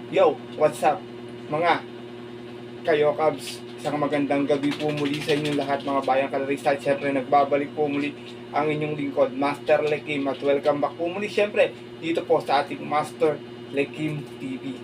Yo, what's up mga kayo Cubs? Isang magandang gabi po muli sa inyong lahat mga bayang kalarista. At syempre nagbabalik po muli ang inyong lingkod, Master Lekim. At welcome back po muli syempre dito po sa ating Master Lekim TV.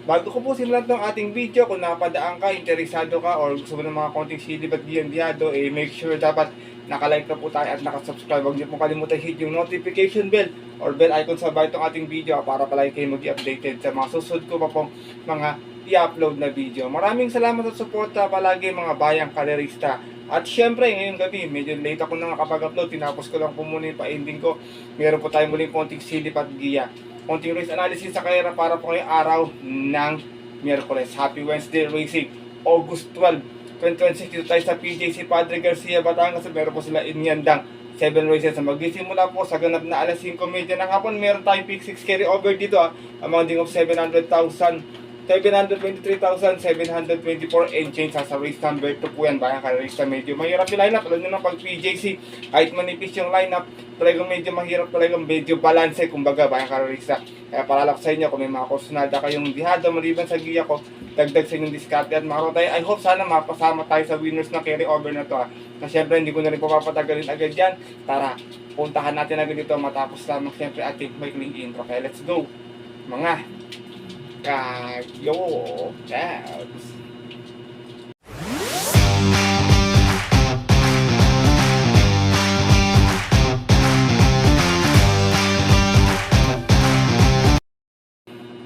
Bago ko po simulan tong ating video, kung napadaan ka, interesado ka, or gusto mo ng mga konting silip at biyado, make sure dapat nakalike na po tayo at nakasubscribe. Huwag niyo po kalimutan hit yung notification bell or bell icon sa baba itong ating video para palagi kayo mag-updated sa mga susunod ko pa pong mga i-upload na video. Maraming salamat sa suporta palagi mga bayang kalerista. At syempre, ngayong gabi, medyo late ako na nakapag-upload. Tinapos ko lang po muna yung pa-ending ko. Meron po tayong muling konting silip at giya. Konting race analysis sa karera para po ngayong araw ng Miyerkules. Happy Wednesday Racing, August 12, 2026. Dito tayo sa PJC Padre Garcia, Batangas. Meron po sila iniandang 7 races. Magsisimula po sa ganap na alas 5:30 ng hapon. Meron tayong pick 6 carry over dito. Amounting of 723,724 and change sa race number 2 po yan. Bayan ka race na medyo mahirap yung lineup. Alam nyo na pag PJC, kahit manipis yung lineup, talagang medyo mahirap, talagang medyo balance, kumbaga bayan ka race na. Kaya paralak sa inyo kung may mga kusunada kayong dihado maliban sa giya ko, dagdag sa inyong diskarte at makaroon tayo. I hope sana mapasama tayo sa winners na carry over na to. Na syempre hindi ko na rin papatagalin agad yan. Tara, puntahan natin agad dito matapos lamang syempre ating maikling intro. Kaya let's go mga kayo Cavs.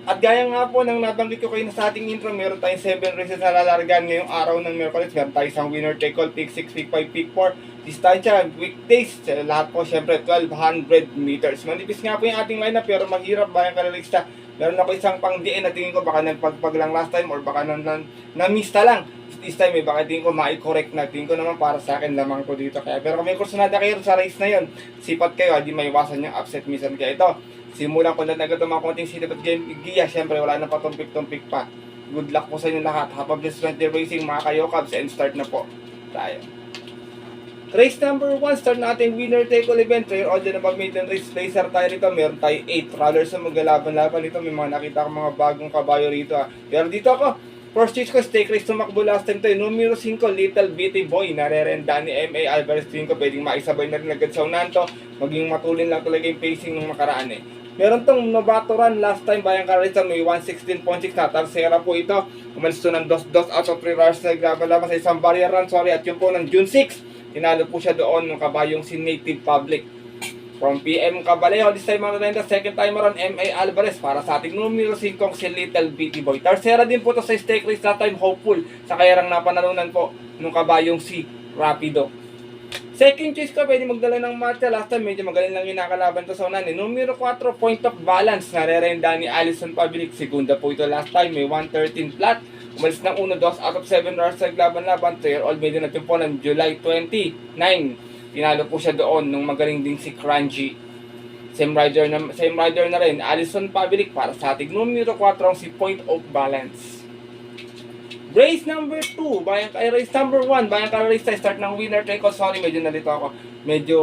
At gaya nga po ng nabanggit ko kayo sa ating intro, meron tayong 7 races na lalargan ngayong araw ng Miyerkules. Meron tayong isang winner take all, pick 6, pick 5, pick 4. Distansya, weekdays, lahat po syempre 1200 meters. Manipis nga po yung ating lineup pero mahirap bayang kalalista. Meron ako isang pang DN na tingin ko baka nagpagpag lang last time or baka na-mista lang. This time baka tingin ko ma-correct na. Tingin ko naman para sa akin lamang ko dito. Kaya pero kung may kursunada kayo sa race na yon, sipat kayo, hindi maiwasan yung upset minsan. Kaya ito, simulan ko na agad mga konting silip at giya. Siyempre wala na patumpik-tumpik pa. Good luck po sa inyo lahat. Happy Blessed 20 Racing mga kayo Cubs, and start na po tayo. Race number 1, start natin winner take all event. Trail all din na maiden race placer tayo rito. Meron tayo 8 runners na maglalaban-laban dito. May mga nakita ko mga bagong kabayo rito. Pero dito ako, first choice ko, stake race tumakbo last time tayo. Numero 5, Little Bitty Boy. Narerenda ni M.A. Alvarez. Tingin ko pwedeng maisabay na rin agad sa unan to. Maging matulin lang talaga yung pacing ng makaraan eh. Meron tong Novato run last time bayang karista, may 116.6 na tarsera po ito. Umalis to ng 2 out of 3 runners na naglaban-laban sa isang barrier run. Sorry, at yun po ng June 6. Tinalo po siya doon ng kabayong si Native Public. From PM Cabalejo, this time ang second timer on M.A. Alvarez para sa ating numero 5 si Little Bitty Boy. Tarsera din po to sa stake race that time, hopeful sa kayarang napanalunan po ng kabayong si Rapido. Second choice ko, pwede magdala ng matcha. Last time, medyo magaling lang yung nakalaban to sa unan. Numero 4, Point of Balance. Narerenda ni Allison Pabilic. Segunda po ito last time. May 113 flat. Umalis ng 1, 2 out of 7 runners sa naglaban-laban. Trail all medyo natin po ng July 29. Tinalo po siya doon nung magaling din si Crunchy. Same rider na rin. Allison Pabilic para sa ating numero 4 si Point of Balance. Race number 2, race number 1, bayang ka race tayo, start ng winner take all. Sorry, medyo nalito ako. Medyo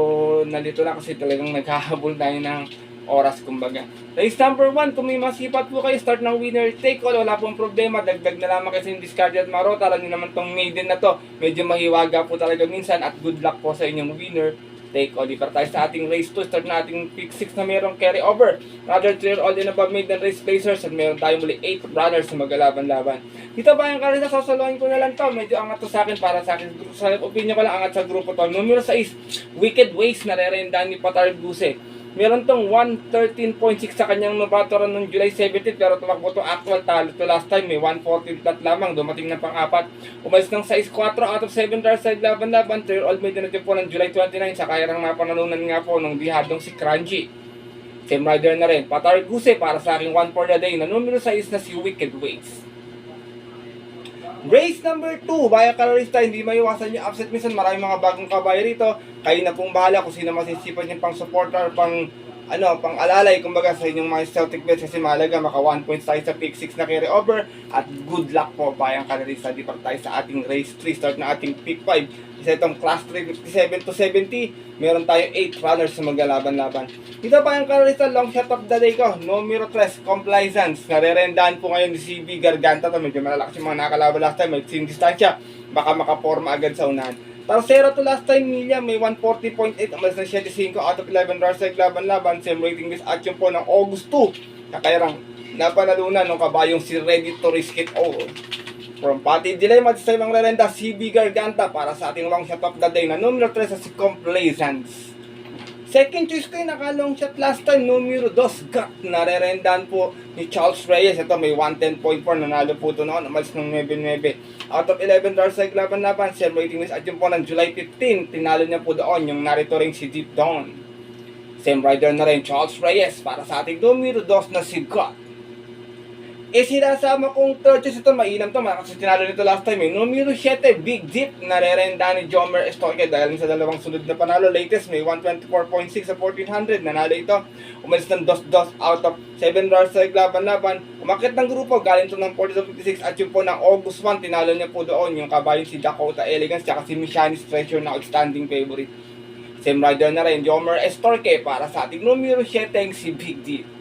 nalito na kasi talagang naghahabol tayo ng oras, kumbaga. Race number 1, kung may masipat po kayo, start ng winner take all, wala pong problema. Dagdag na lamang kasi yung discard at marota. Alam nyo naman tong maiden na to, medyo mahiwaga po talaga minsan. At good luck po sa inyong winner take all. Para tayo sa ating race 2, start na ating pick 6 na merong carry over. Another trail all in above maiden race placers. At meron tayong muli 8 runners na maglalaban-laban. Dito ba yung karina, sasaluhin ko na lang to. Medyo angat to sa akin, para sa akin. Sa opinion ko lang, angat sa grupo to. Numero 6, Wicked Ways, narerenda ni Patar Guse. Meron tong 113.6 sa kanyang Novato run noong July 17, pero tumakbo to actual, talo to last time. May 114 flat lamang, dumating na pang-apat. Umalis ng 6-4 out of 7 runners sa laban-laban. Trail all made na po ng July 29, sa kayarang napanalunan nga po ng dihadong si Crunchy. Same rider na rin, Patar Guse, para sa aking 1 for the day na numero 6 na si Wicked Ways. Race number 2, bayang kalarista, hindi maiwasan yung upset minsan. Maraming mga bagong kabayo rito. Kayo na pong bahala kung sino masisipan yung pang supporter, pang pang-alalay, kumbaga sa inyong mga Celtic bets kasi mahalaga maka 1 points tayo sa pick 6 na carry over at good luck po bayang karerista. Di pa tayo sa ating race 3 start na ating pick 5. Isa itong class 3 57 to 70, meron tayo 8 runners na maglalaban-laban. Dito bayang karerista, long shot of the day ko, numero 3, Complaisance. Narerendaan po ngayon ni CB Garganta to, medyo malalakas yung mga nakalaban last time, may sin distansya, baka makaporma agad sa unahan. Tarsera to last time niya, may 140.8, umalis ng 75 out of 11 runners sa laban-laban, same rating miss at yun po ng August 2, kakairang napanalunan ng kabayong si Ready to Risk It All. From Pati Dilemma, sa ibang rerenda, CB Garganta para sa ating long shot of the day na numero 3 sa si Complaisance. Second choice ko yung naka-long shot last time, numero 2, Gut. Narerendaan po ni Charles Reyes. Ito may 110.4, nanalo po ito noon, umalis ng 9-9. Out of 11 runners sa laban-laban, same rating miss at yun po ng July 15, tinalo niya po doon yung narito rin si Deep Dawn. Same rider na rin, Charles Reyes para sa ating numero 2 na si Gut. Sinasama kong third choice ito, mainam to, kasi tinalo nito last time numero 7, Big Deep, narerenda ni Jomer Estoque dahil sa dalawang sunod na panalo. Latest may 124.6 sa 1400, nanalo ito, umalis ng 2-2 out of 7 runners sa laban-laban, umakit ng grupo, galing to ng 40-56 at yun po ng August 1, tinalo niya po doon yung kabayon si Dakota Elegance tsaka si Michanis Treasure na outstanding favorite. Same rider na rin, Jomer Estoque para sa ating numero 7, si Big Deep.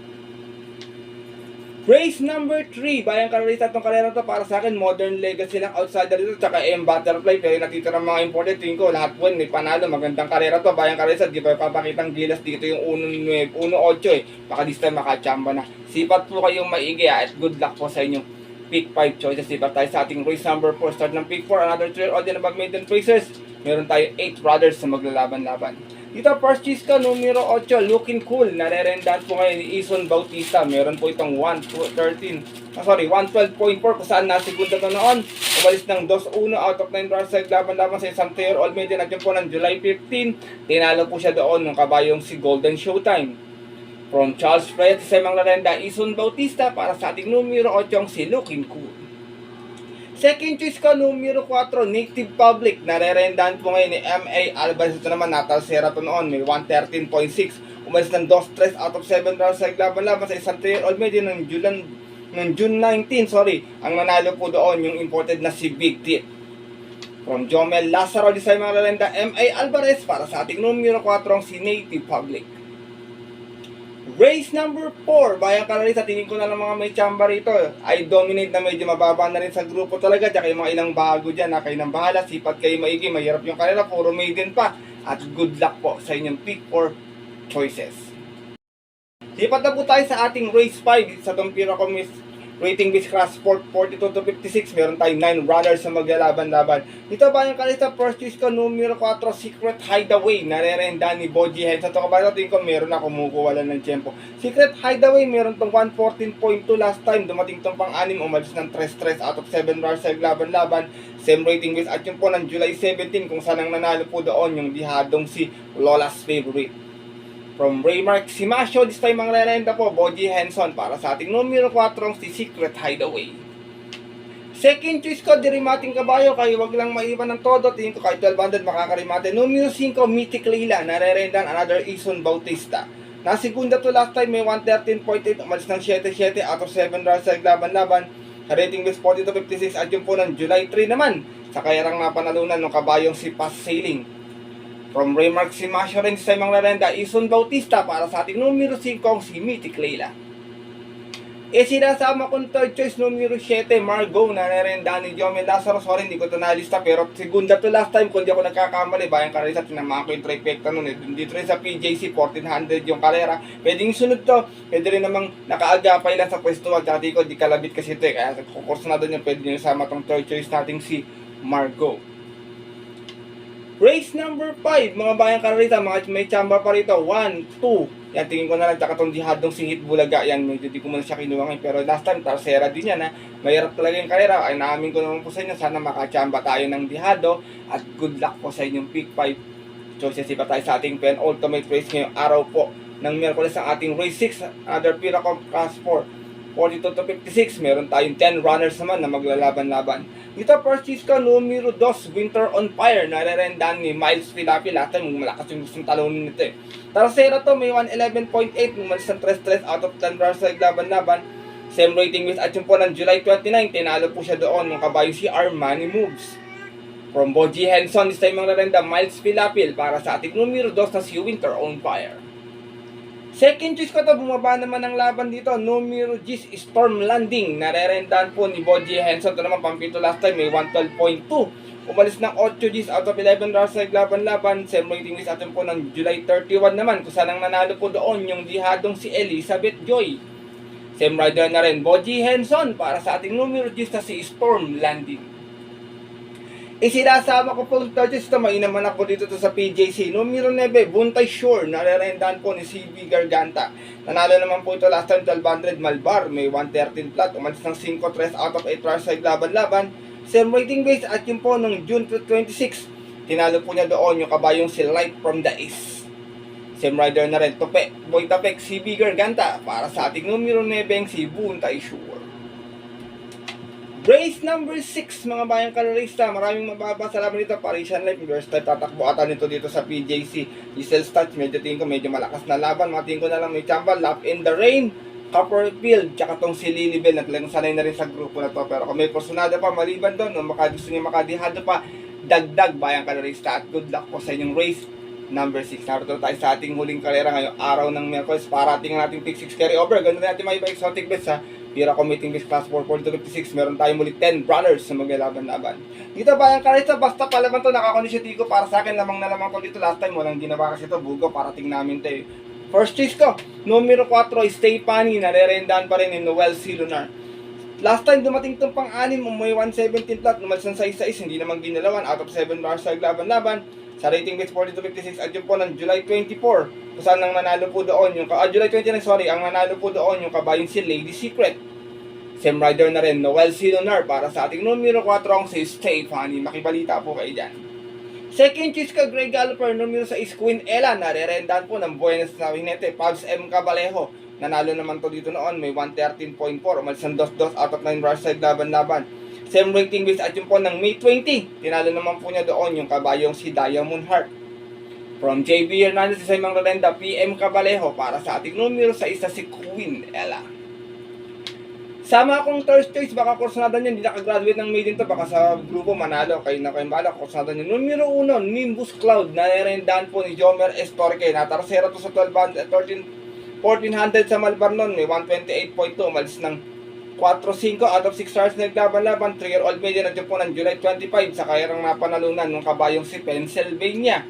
Race number 3, bayang karerista itong karera to para sa akin, Modern Legacy lang outsider dito, tsaka M Butterfly, pero natitira mga important, tingin ko lahat po may panalo, magandang karera to, bayang karerista, di pa papakitang gilas dito yung 1-8 baka this time makachamba na. Sipat po kayong maigi at good luck po sa inyong pick 5 choices. Sipat tayo sa ating race number 4, start ng pick 4, another 3 all din above maiden racers, meron tayo 8 brothers na maglalaban-laban. Dito, first choice ko, numero 8, Looking Cool. Narerendaan po ngayon ni Ison Bautista. Meron po itong 112.4 kung saan nasigunda to noon. Umalis ng 2-1 out of 9 runners sa laban-laban sa isang tier all media na po ng July 15. Tinalo po siya doon ng kabayong si Golden Showtime. From Charles Fred sa mga narenda, Ison Bautista para sa ating numero 8, si Looking Cool. Second choice ko, numero 4, Native Public. Narerendaan po ngayon ni M.A. Alvarez. Ito naman, natalsera to noon. May 113.6. Umalis ng 2-3 out of 7 rounds sa laban-laban sa isang 3-year-old medyo ng June 19. Ang nanalo po doon, yung imported na si Big Deep. From Jomel Lazaro, di sa mga rerenda, M.A. Alvarez para sa ating numero 4, si Native Public. Race number 4, bayang karerista, tingin ko na ng mga may chamba rito. I dominate na medyo mababa na rin sa grupo talaga. Tsaka yung mga ilang bago dyan, kayo nang bahala. Sipat kayo maigi, mahirap yung karera, puro maiden pa. At good luck po sa inyong pick 4 choices. Sipat na po tayo sa ating race 5 sa Tompira Comis rating base class sport 42 to 56. Meron tayong 9 runners na maglalaban-laban. Dito bayang karerista, first choice ko, numero 4, Secret Hideaway. Narerenda ni Boji Henson. Ito kabayo, tingin ko meron na kumukuha lang ng tempo. Secret Hideaway, meron tong 114.2 last time. Dumating tong pang-anim, umalis ng 3-3 out of 7 runners sa laban-laban. Same rating base at yun po ng July 17 kung saan ang nanalo po doon yung dihadong si Lola's Favorite. From Raymark Simasio, this time ang rerenda po, Boji Henson para sa ating numero 4, si Secret Hideaway. Second choice ko, Dirimating Kabayo, kayo wag lang maiwan ng todo, tingin ko kahit 1200 makakarimate. Numero 5, Mythic Leila, narerendan another Ison Bautista. Nasigunda to last time, may 113.8, umalis ng 7-7 out of 7 runs sa laban-laban. Rating base 40 to 56 at yung po ng July 3 naman, sa kayarang napanalunan ng kabayong si Pass Sailing. From Raymark Simasio rin sa mga rerenda, Ison Bautista para sa ating numero 5, si Mythic Leila. Sinasama kong third choice, numero 7, Margot, na rerenda ni Jomel Lazaro. Sorry, hindi ko ito nalista, pero segunda to last time, kung di ako nagkakamali, bayang karera, tinamaan ko yung trifecta nun. Dito rin sa PJC, 1400 yung karera. Pwedeng sunod to, pwede rin namang nakaagapay lang sa pwesto, at dati ko, di kalabit kasi ito kaya kukurso na doon yung pwede nyo sama tong third choice nating si Margot. Race number 5, mga bayang karerita, mga may chamba pa rito, 1, 2, yan tingin ko na lang, tsaka itong dihadong si Hit Bulaga, yan medyo di ko muna siya kinuha ngayon, pero last time, tarsera din yan mahirap talaga yung karera, ay naamin ko naman po sa inyo, sana makachamba tayo ng dihado, at good luck po sa inyong pick 5 choices. Iba tayo sa ating pen ultimate race ngayong araw po ng Miyerkules ang ating race 6, another Piracom Class 4. 42 to 56, meron tayong 10 runners naman na maglalaban-laban. Dito, first cheese ko, numero 2, Winter on Fire, narerendahan ni Miles Philapi. Lahat tayo, malakas yung gustong talunin nito eh. Tercera to, may 111.8, umalis ng 3 out of 10 runners sa laban-laban. Same rating with at yung po ng July 29, tinalo po siya doon ng kabayo si Armani Moves. From Boji Henson, this time ang narenda, Miles Philapil para sa ating numero 2 na si Winter on Fire. Second choice ko to, bumaba naman ang laban dito, numero 10, Storm Landing. Narerendahan po ni Boji Henson. Ito naman, pampito last time, may 112.2. Umalis ng 8 Gs out of 11 rounds sa laban-laban. Same rating list atin po ng July 31 naman, kung saan ang nanalo po doon yung dihadong si Elizabeth Joy. Same rider na rin, Boji Henson para sa ating numero 10 na si Storm Landing. Isinasama ko po touches ito, mainaman ako dito to sa PJC. Numero 9, Buntay Shore, narerendahan po ni CB Garganta. Nanalo naman po ito last time, 1200 Malbar, may 113 flat, umalis ng 5-3 out of 8 runs sa laban-laban. Same rating base at yung po ng June 26, tinalo po niya doon yung kabayong si Light from the East. Same rider na rin, Boy Tapek, CB Garganta, para sa ating numero 9, si Buntay Shore. Race number 6, mga bayang karerista, maraming mababasa laban dito. Parisian Life, first time tatakbo ata nito dito sa PJC. Diesel Stats, medyo tingin ko, medyo malakas na laban. Matingin ko na lang may tsamba, Lap in the Rain, Copperfield, tsaka tong si Lilibel, na talagang sanay na rin sa grupo na to. Pero kung may personada pa, maliban doon, no, gusto niya makadihado pa, dagdag bayang karerista. At good luck po sa inyong race number 6. Narito tayo sa ating huling karera ngayong araw ng Miyerkules. Parating natin pick 6 carry over. Ganun natin may iba exotic bets ha. Pira committing base class 44256. Meron tayo muli 10 runners na maglalaban-laban. Dito bayang karerista, basta palaban to, nakakondisyon ko para sa akin. Lamang na lamang to dito. Last time walang ginawa kasi ito. Bugo, parating namin tayo. First choice ko, numero 4, Stefani. Narerendahan pa rin ni Noel C. Lunar. Last time dumating itong pang-anim, may 117 flat, numalis ng 6-6, hindi naman ginalawan, out of 7 runners sa laban-laban. Sa rating base 4256 at yung po ng July 24, kung saan ang nanalo po doon yung July 29, ang nanalo po doon yung kabayong si Lady Secret. Same rider na rin, Noel C. Lunar para sa ating numero 4 ang si Stefani. Makibalita po kayo dyan. Second choice ka, Greg Galloper, numero 6, Queen Ella. Narerendahan po ng Buenos na Winete, Pabs M. Cabalejo. Nanalo naman to dito noon, may 113.4, umalis ng 2-2 out of 9 rush side laban-laban. Same rating base at yung po ng May 20, tinalo naman po niya doon yung kabayong si Diamond Heart. From JB Hernandez sa Simang Rolenda, PM Cabalejo para sa ating numero sa isa si Queen Ella. Sama akong third choice, baka kursunada niya, hindi nakagraduate ng maiden to, baka sa grupo manalo, kayo na kayong bala, kursunada niya. Numero 1, Nimbus Cloud, narerendahan po ni Jomer Estorque, natarasera to sa 1400 sa Malbarnon, may 128.2, umalis ng 4-5 out of 6 stars na naglaban-laban. 3-year-old maiden at yung po ng July 25 sa kayarang napanalunan ng kabayong si Pennsylvania.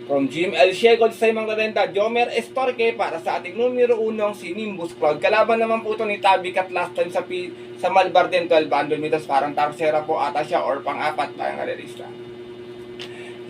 From Jim L. Shiego sa Simang Larenda, Jomer Estorque para sa ating numero 1 si Nimbus Cloud. Kalaban naman po ito ni Tabicat last time sa Malbar din, 1200 meters, parang tarsera po ata siya or pang-apat bayang karerista.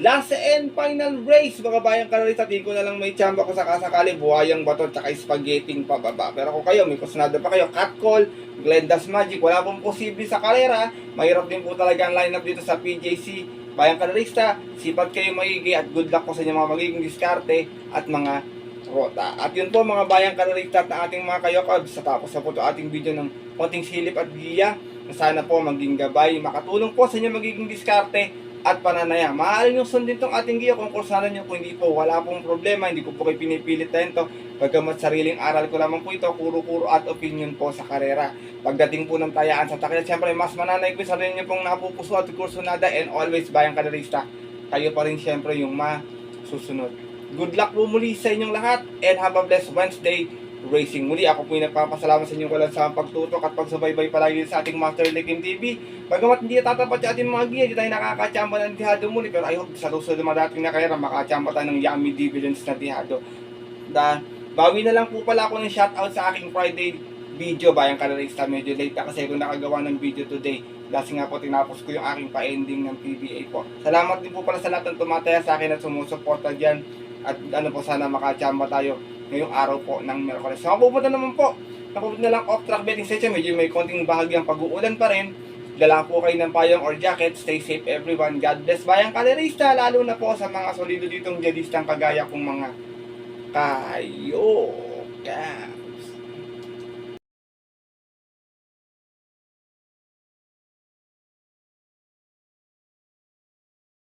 Last and final race, mga bayang karerista, tingin ko na lang may tsamba ko sa kasakali, buhayang bato, tsaka spaghetting pababa. Pero kung kayo, may kusunado pa kayo, cut call, Glenda's Magic, wala pong posible sa karera, mahirap din po talaga ang lineup dito sa PJC. Bayang karerista, sipag kayo maigi at good luck po sa inyo mga magiging diskarte at mga rota. At yun po mga bayang karerista at ating mga kayokabs, sa tapos na po ito ating video ng konting silip at giya, na sana po maging gabay, makatulong po sa inyo magiging diskarte at pananaya. Maaari nyo sundin itong ating giya kung kursanan nyo, kung hindi po, wala pong problema, hindi ko po kayo pinipilit na ito. Pagkamat sariling aral ko lamang po ito, kuro-kuro at opinion po sa karera. Pagdating po ng tayaan sa takila, siyempre mas mananay ko sa rin nyo pong napupuso at kursunada, and always bayang karerista, kayo pa rin siyempre yung masusunod. Good luck po muli sa inyong lahat, and have a blessed Wednesday racing. Muli ako po yung nagpapasalamat sa inyong walang sa pagtutok at pagsubaybay palagi sa ating Master Lekim TV. Bagamat hindi tatapat sa ating mga giya, hindi tayo nakakachamba ng tihado muli, pero I hope sa susunod na dating na karera makachamba tayo ng yummy dividends na tihado. Bawi na lang po pala ako ng shoutout sa aking Friday video bayang karerista. Medyo late na kasi kung nakagawa ng video today. Kasi nga po tinapos ko yung aking pa-ending ng PBA po. Salamat din po pala sa lahat ng tumataya sa akin at sumusuporta dyan. At po sana makachamba tayo ngayong araw po ng Miyerkules. So, pupunta naman po. Napupunta na lang off-track betting session. Medyo may konting bahagyang pag-uulan pa rin. Dala po kayo ng payong or jacket. Stay safe everyone. God bless bayang karerista. Lalo na po sa mga solido ditong jadistang kagaya kong mga kayo.